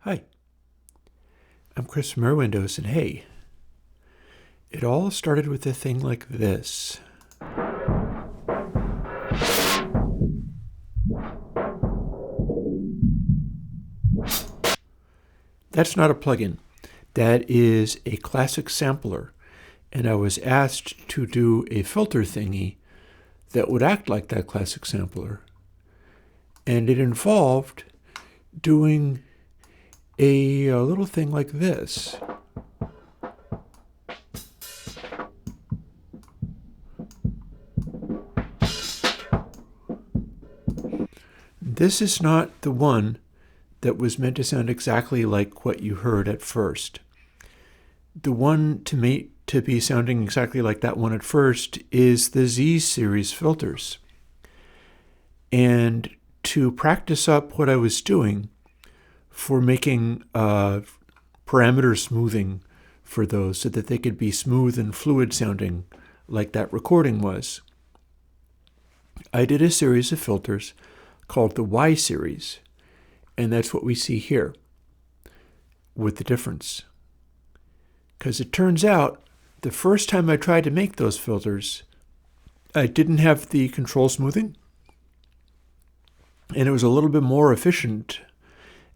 Hi, I'm Chris from Airwindows, and hey, it all started with a thing like this. That's not a plugin. That is a classic sampler, and I was asked to do a filter thingy that would act like that classic sampler, and it involved doing a little thing like this. This is not the one that was meant to sound exactly like what you heard at first. The one to be sounding exactly like that one at first is the Z series filters. And to practice up what I was doing for making parameter smoothing for those so that they could be smooth and fluid sounding like that recording was, I did a series of filters called the Y series, and that's what we see here with the difference. Because it turns out the first time I tried to make those filters, I didn't have the control smoothing, and it was a little bit more efficient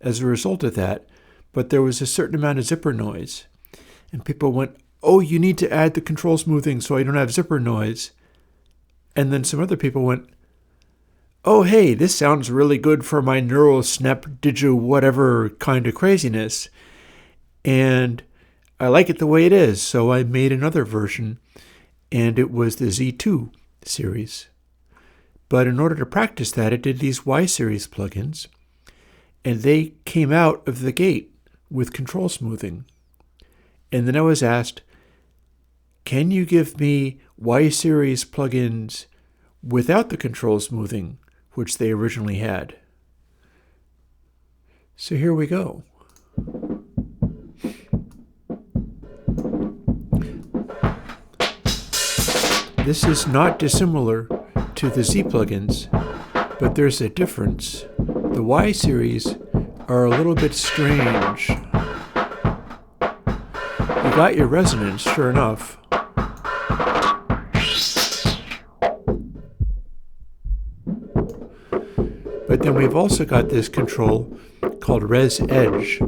as a result of that, but there was a certain amount of zipper noise. And people went, oh, you need to add the control smoothing so I don't have zipper noise. And then some other people went, oh, hey, this sounds really good for my neuro, snap, digi, whatever kind of craziness. And I like it the way it is, so I made another version, and it was the Z2 series. But in order to practice that, I did these Y series plugins, and they came out of the gate with control smoothing. And then I was asked, can you give me Y series plugins without the control smoothing, which they originally had? So here we go. This is not dissimilar to the Z plugins, but there's a difference. The Y series are a little bit strange. You got your resonance, sure enough. But then we've also got this control called Resonant Edge.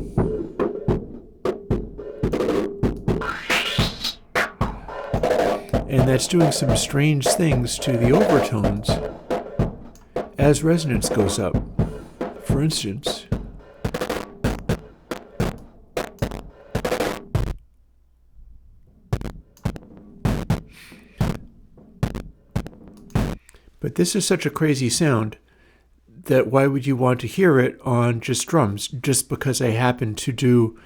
And that's doing some strange things to the overtones as resonance goes up. For instance, but this is such a crazy sound that why would you want to hear it on just drums, just because I happen to do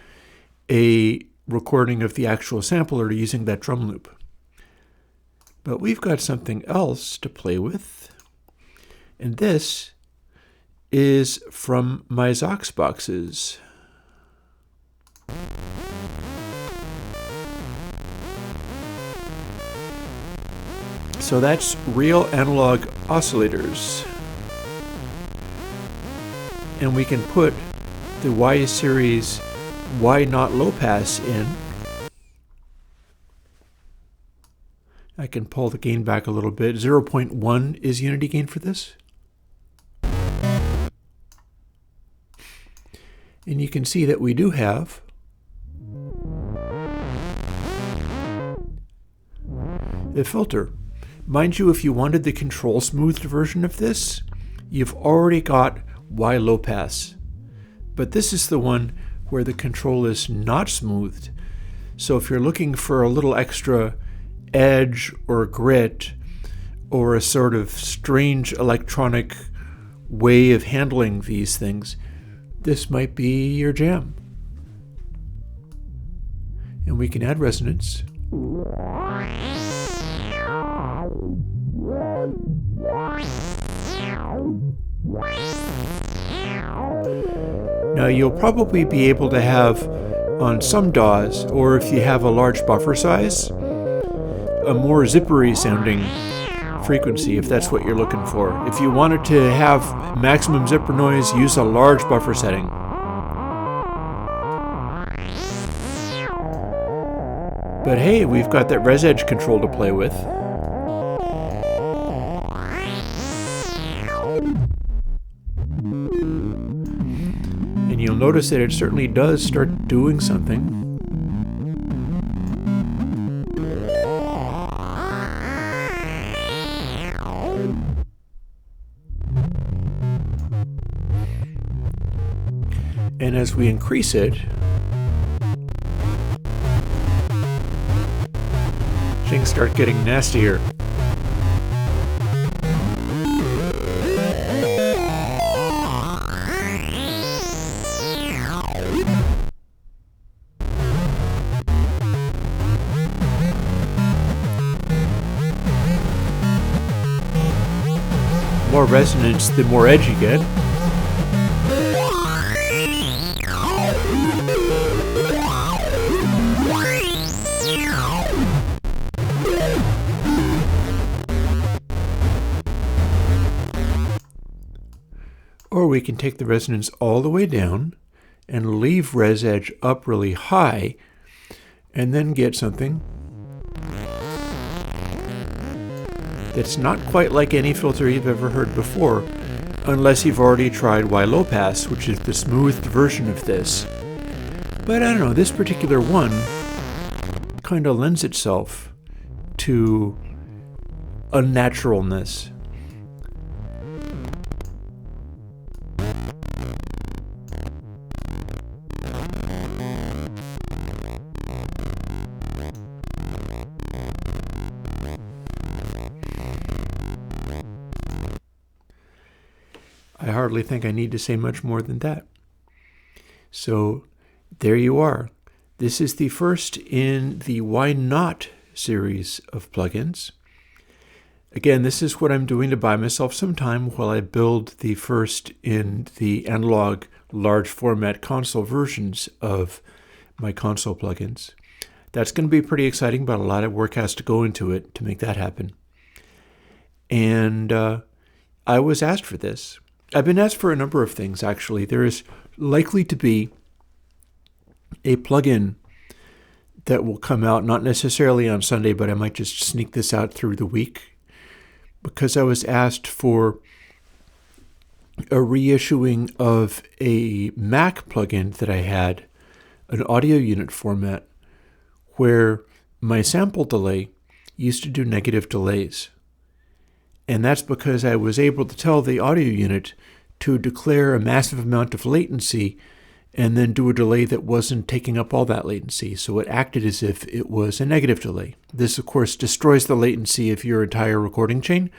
a recording of the actual sampler using that drum loop? But we've got something else to play with, and this is from my Zox boxes. So that's real analog oscillators. And we can put the Y series YNotLowpass in. I can pull the gain back a little bit. 0.1 is unity gain for this. And you can see that we do have a filter. Mind you, if you wanted the control smoothed version of this, you've already got YLowpass. But this is the one where the control is not smoothed. So if you're looking for a little extra edge or grit or a sort of strange electronic way of handling these things, this might be your jam. And we can add resonance. Now you'll probably be able to have on some DAWs, or if you have a large buffer size, a more zippery sounding frequency if that's what you're looking for. If you wanted to have maximum zipper noise, use a large buffer setting. But hey, we've got that Res Edge control to play with. And you'll notice that it certainly does start doing something. And as we increase it, things start getting nastier. More resonance, the more edge you get. Or we can take the resonance all the way down and leave Res Edge up really high and then get something that's not quite like any filter you've ever heard before, unless you've already tried YLowpass, which is the smoothed version of this. But I don't know, this particular one kind of lends itself to unnaturalness. I hardly think I need to say much more than that. So there you are. This is the first in the Why Not series of plugins. Again, this is what I'm doing to buy myself some time while I build the first in the analog large format console versions of my console plugins. That's going to be pretty exciting, but a lot of work has to go into it to make that happen. And I was asked for this. I've been asked for a number of things, actually. There is likely to be a plugin that will come out, not necessarily on Sunday, but I might just sneak this out through the week, because I was asked for a reissuing of a Mac plugin that I had, an audio unit format, where my sample delay used to do negative delays. And that's because I was able to tell the audio unit to declare a massive amount of latency and then do a delay that wasn't taking up all that latency. So it acted as if it was a negative delay. This, of course, destroys the latency of your entire recording chain,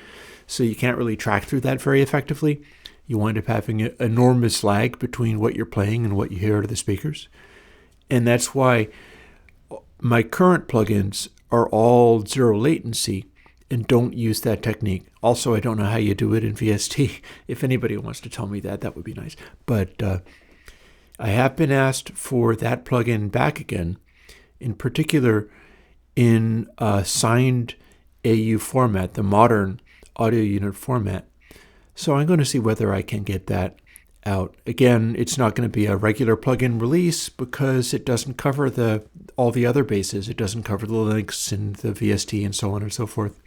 so you can't really track through that very effectively. You wind up having an enormous lag between what you're playing and what you hear out of the speakers. And that's why my current plugins are all zero latency and don't use that technique. Also, I don't know how you do it in VST. If anybody wants to tell me that, that would be nice. But I have been asked for that plugin back again, in particular in signed AU format, the modern audio unit format. So I'm going to see whether I can get that out. Again, it's not going to be a regular plugin release because it doesn't cover all the other bases. It doesn't cover the Linux and the VST and so on and so forth.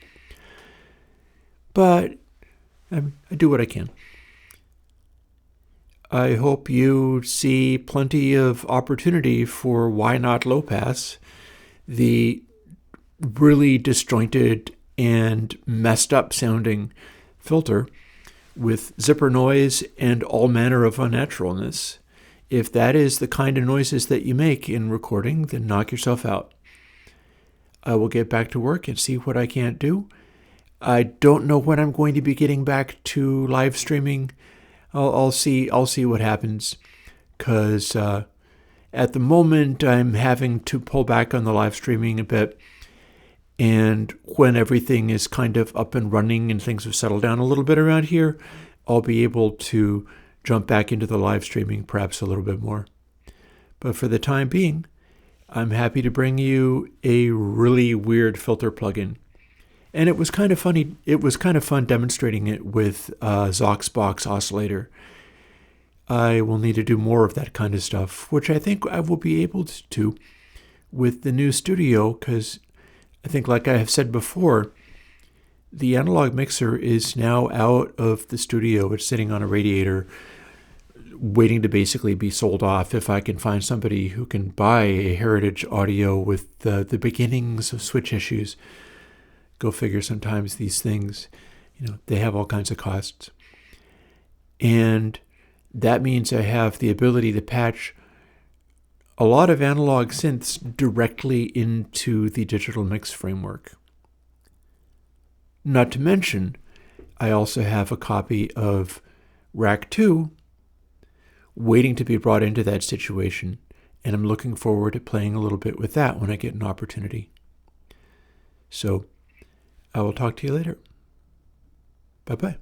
But I do what I can. I hope you see plenty of opportunity for YNotLowpass, the really disjointed and messed up sounding filter with zipper noise and all manner of unnaturalness. If that is the kind of noises that you make in recording, then knock yourself out. I will get back to work and see what I can't do. I don't know when I'm going to be getting back to live streaming. I'll see what happens, because at the moment I'm having to pull back on the live streaming a bit, and when everything is kind of up and running and things have settled down a little bit around here, I'll be able to jump back into the live streaming perhaps a little bit more. But for the time being, I'm happy to bring you a really weird filter plugin. And it was kind of funny. It was kind of fun demonstrating it with Zoxbox Oscillator. I will need to do more of that kind of stuff, which I think I will be able to with the new studio, because I think, like I have said before, the analog mixer is now out of the studio. It's sitting on a radiator waiting to basically be sold off if I can find somebody who can buy a Heritage Audio with the beginnings of switch issues. Go figure, sometimes these things, they have all kinds of costs. And that means I have the ability to patch a lot of analog synths directly into the digital mix framework. Not to mention, I also have a copy of Rack 2 waiting to be brought into that situation, and I'm looking forward to playing a little bit with that when I get an opportunity. So, I will talk to you later. Bye-bye.